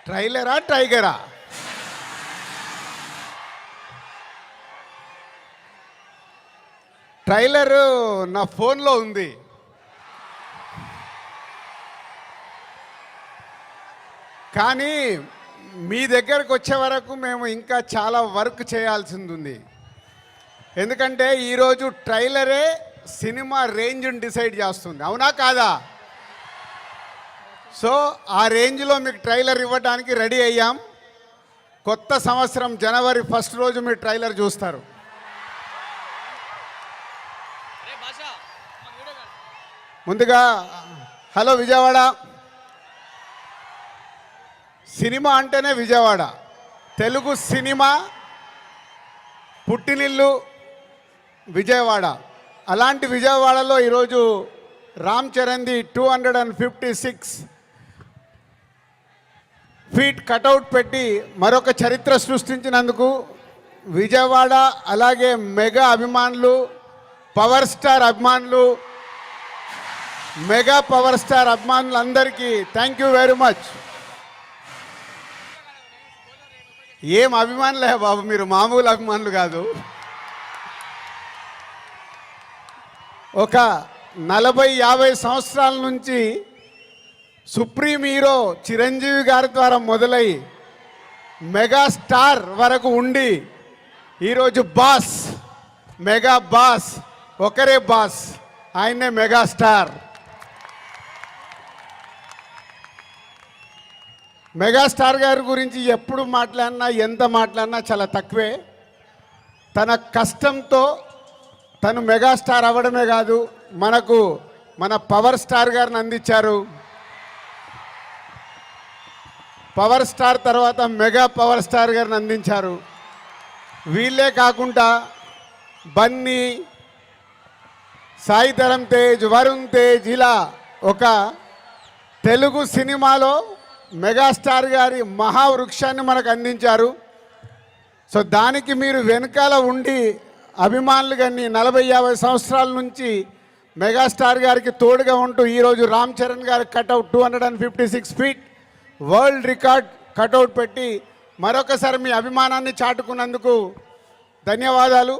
ట్రైలరా టైగరా? Trailer నా ఫోన్లో ఉంది. కానీ మీ దగ్గరకు వచ్చే వరకు మేము ఇంకా చాలా వర్క్ చేయాల్సింది ఉంది. ఎందుకంటే ఈరోజు ట్రైలరే సినిమా రేంజ్ని డిసైడ్ చేస్తుంది, అవునా కాదా? సో ఆ రేంజ్లో మీకు ట్రైలర్ ఇవ్వడానికి రెడీ అయ్యాం. కొత్త సంవత్సరం జనవరి 1 రోజు మీరు ట్రైలర్ చూస్తారు. ముందుగా హలో విజయవాడ. సినిమా అంటేనే విజయవాడ. తెలుగు సినిమా పుట్టినిల్లు విజయవాడ. అలాంటి విజయవాడలో ఈరోజు రామ్ చరణ్ది 256 ఫీట్ కటౌట్ పెట్టి మరొక చరిత్ర సృష్టించినందుకు విజయవాడ అలాగే మెగా అభిమానులు, పవర్ స్టార్ అభిమానులు, మెగా పవర్ స్టార్ అభిమానులందరికీ థ్యాంక్ యూ వెరీ మచ్. ఏం అభిమానులే బాబు, మీరు మామూలు అభిమానులు కాదు. ఒక 40-50 సంవత్సరాల నుంచి సుప్రీం హీరో చిరంజీవి గారి ద్వారా మొదలై మెగాస్టార్ వరకు ఉండి ఈరోజు బాస్, మెగా బాస్, ఒకరే బాస్, ఆయనే మెగాస్టార్. మెగాస్టార్ గారి గురించి ఎప్పుడు మాట్లాడినా, ఎంత మాట్లాడినా చాలా తక్కువే. తన కష్టంతో తను మెగాస్టార్ అవ్వడమే కాదు, మనకు మన పవర్ స్టార్ గారిని అందించారు. పవర్ స్టార్ తర్వాత మెగా పవర్ స్టార్ గారిని అందించారు. వీళ్ళే కాకుండా బన్నీ, సాయి ధరమ్ తేజ్, వరుణ్ తేజ్, ఇలా ఒక తెలుగు సినిమాలో మెగాస్టార్ గారి మహావృక్షాన్ని మనకు అందించారు. సో దానికి మీరు వెనకాల ఉండి అభిమానులు కానీ 40-50 సంవత్సరాల నుంచి మెగాస్టార్ గారికి తోడుగా ఉంటూ ఈరోజు రామ్ చరణ్ గారి cutout 256 feet world record cutout పెట్టి మరొకసారి మీ అభిమానాన్ని చాటుకున్నందుకు ధన్యవాదాలు.